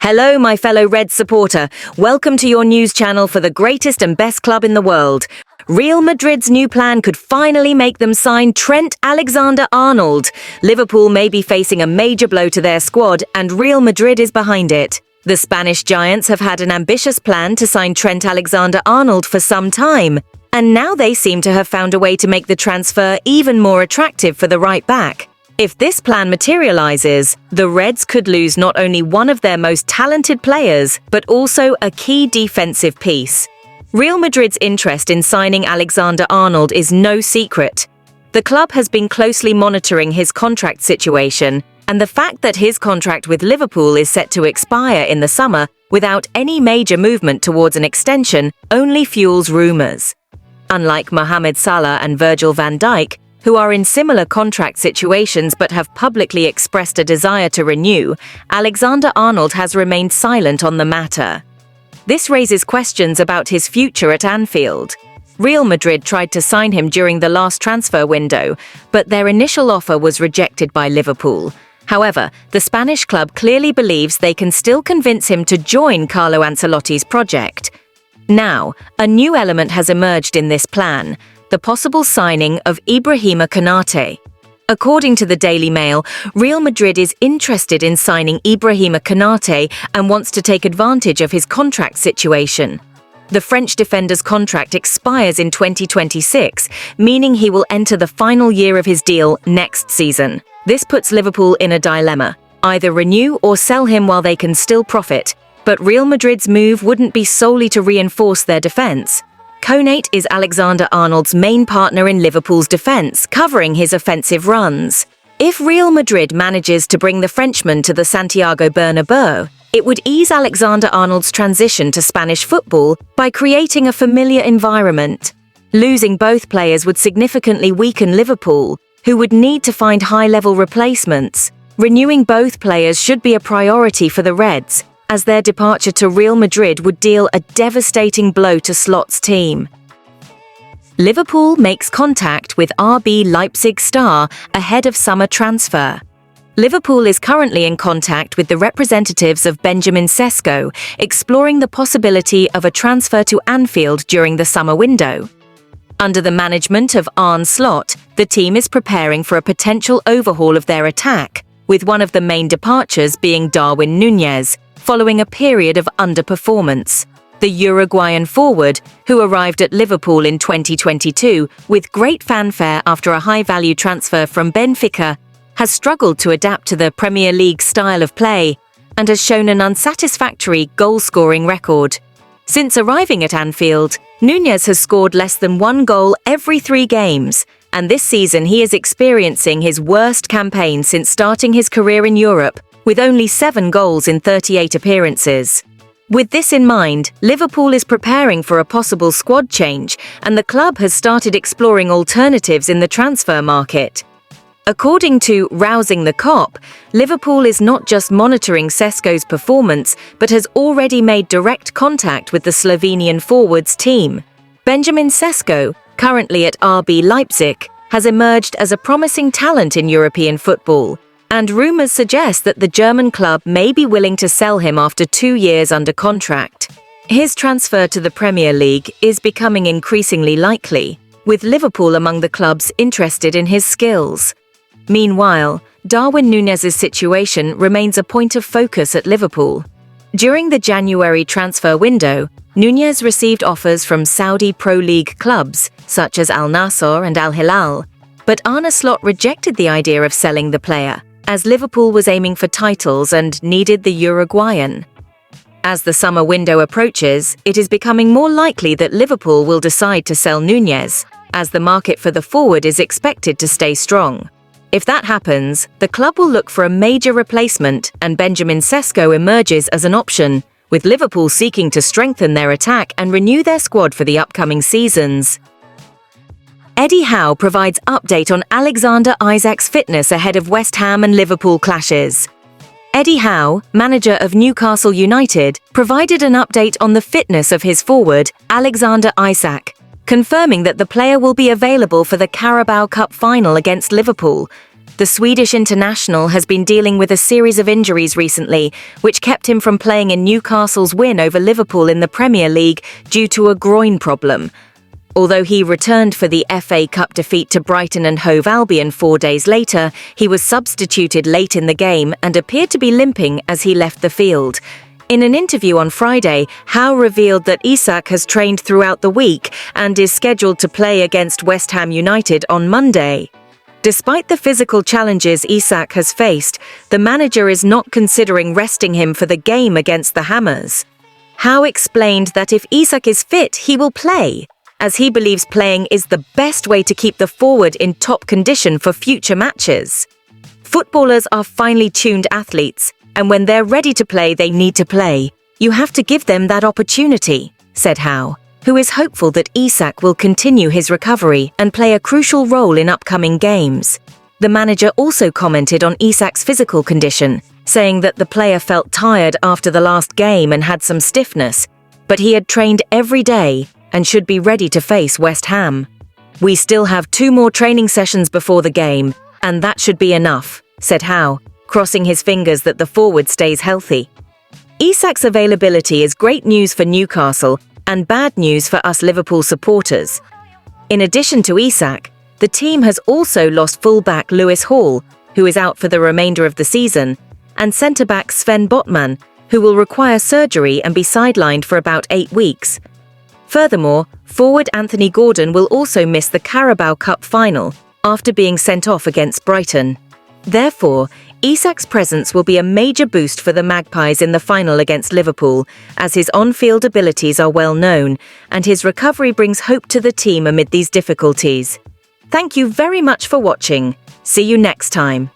Hello, my fellow Reds supporter. Welcome to your news channel for the greatest and best club in the world. Real Madrid's new plan could finally make them sign Trent Alexander-Arnold. Liverpool may be facing a major blow to their squad, and Real Madrid is behind it. The Spanish giants have had an ambitious plan to sign Trent Alexander-Arnold for some time, and now they seem to have found a way to make the transfer even more attractive for the right back. If this plan materializes, the Reds could lose not only one of their most talented players, but also a key defensive piece. Real Madrid's interest in signing Alexander-Arnold is no secret. The club has been closely monitoring his contract situation, and the fact that his contract with Liverpool is set to expire in the summer without any major movement towards an extension only fuels rumors. Unlike Mohamed Salah and Virgil van Dijk, who are in similar contract situations but have publicly expressed a desire to renew, Alexander-Arnold has remained silent on the matter. This raises questions about his future at Anfield. Real Madrid tried to sign him during the last transfer window, but their initial offer was rejected by Liverpool. However, the Spanish club clearly believes they can still convince him to join Carlo Ancelotti's project. Now, a new element has emerged in this plan: the possible signing of Ibrahima Konate. According to the Daily Mail, Real Madrid is interested in signing Ibrahima Konate and wants to take advantage of his contract situation. The French defender's contract expires in 2026, meaning he will enter the final year of his deal next season. This puts Liverpool in a dilemma: either renew or sell him while they can still profit. But Real Madrid's move wouldn't be solely to reinforce their defense. Konate is Alexander-Arnold's main partner in Liverpool's defense, covering his offensive runs. If Real Madrid manages to bring the Frenchman to the Santiago Bernabéu, it would ease Alexander-Arnold's transition to Spanish football by creating a familiar environment. Losing both players would significantly weaken Liverpool, who would need to find high-level replacements. Renewing both players should be a priority for the Reds, as their departure to Real Madrid would deal a devastating blow to Slot's team. Liverpool makes contact with RB Leipzig star ahead of summer transfer. Liverpool is currently in contact with the representatives of Benjamin Sesko, exploring the possibility of a transfer to Anfield during the summer window. Under the management of Arne Slot, the team is preparing for a potential overhaul of their attack, with one of the main departures being Darwin Núñez, following a period of underperformance. The Uruguayan forward, who arrived at Liverpool in 2022 with great fanfare after a high-value transfer from Benfica, has struggled to adapt to the Premier League style of play and has shown an unsatisfactory goal-scoring record. Since arriving at Anfield, Núñez has scored less than one goal every 3 games, and this season he is experiencing his worst campaign since starting his career in Europe, with only 7 goals in 38 appearances. With this in mind, Liverpool is preparing for a possible squad change, and the club has started exploring alternatives in the transfer market. According to Rousing the Cop, Liverpool is not just monitoring Sesko's performance, but has already made direct contact with the Slovenian forwards team. Benjamin Sesko, currently at RB Leipzig, has emerged as a promising talent in European football, and rumors suggest that the German club may be willing to sell him after 2 years under contract. His transfer to the Premier League is becoming increasingly likely, with Liverpool among the clubs interested in his skills. Meanwhile, Darwin Núñez's situation remains a point of focus at Liverpool. During the January transfer window, Núñez received offers from Saudi Pro League clubs, such as Al Nassr and Al Hilal, but Arne Slot rejected the idea of selling the player, as Liverpool was aiming for titles and needed the Uruguayan. As the summer window approaches, it is becoming more likely that Liverpool will decide to sell Núñez, as the market for the forward is expected to stay strong. If that happens, the club will look for a major replacement, and Benjamin Sesko emerges as an option, with Liverpool seeking to strengthen their attack and renew their squad for the upcoming seasons. Eddie Howe provides update on Alexander Isak's fitness ahead of West Ham and Liverpool clashes. Eddie Howe, manager of Newcastle United, provided an update on the fitness of his forward, Alexander Isak, confirming that the player will be available for the Carabao Cup final against Liverpool. The Swedish international has been dealing with a series of injuries recently, which kept him from playing in Newcastle's win over Liverpool in the Premier League due to a groin problem. Although he returned for the FA Cup defeat to Brighton and Hove Albion 4 days later, he was substituted late in the game and appeared to be limping as he left the field. In an interview on Friday, Howe revealed that Isak has trained throughout the week and is scheduled to play against West Ham United on Monday. Despite the physical challenges Isak has faced, the manager is not considering resting him for the game against the Hammers. Howe explained that if Isak is fit, he will play, as he believes playing is the best way to keep the forward in top condition for future matches. Footballers are finely tuned athletes, and when they're ready to play, they need to play. You have to give them that opportunity, said Howe, who is hopeful that Isak will continue his recovery and play a crucial role in upcoming games. The manager also commented on Isak's physical condition, saying that the player felt tired after the last game and had some stiffness, but he had trained every day and should be ready to face West Ham. We still have 2 more training sessions before the game, and that should be enough, said Howe, crossing his fingers that the forward stays healthy. Isak's availability is great news for Newcastle and bad news for us Liverpool supporters. In addition to Isak, the team has also lost full-back Lewis Hall, who is out for the remainder of the season, and centre-back Sven Botman, who will require surgery and be sidelined for about 8 weeks. Furthermore, forward Anthony Gordon will also miss the Carabao Cup final after being sent off against Brighton. Therefore, Isak's presence will be a major boost for the Magpies in the final against Liverpool, as his on-field abilities are well known, and his recovery brings hope to the team amid these difficulties. Thank you very much for watching. See you next time.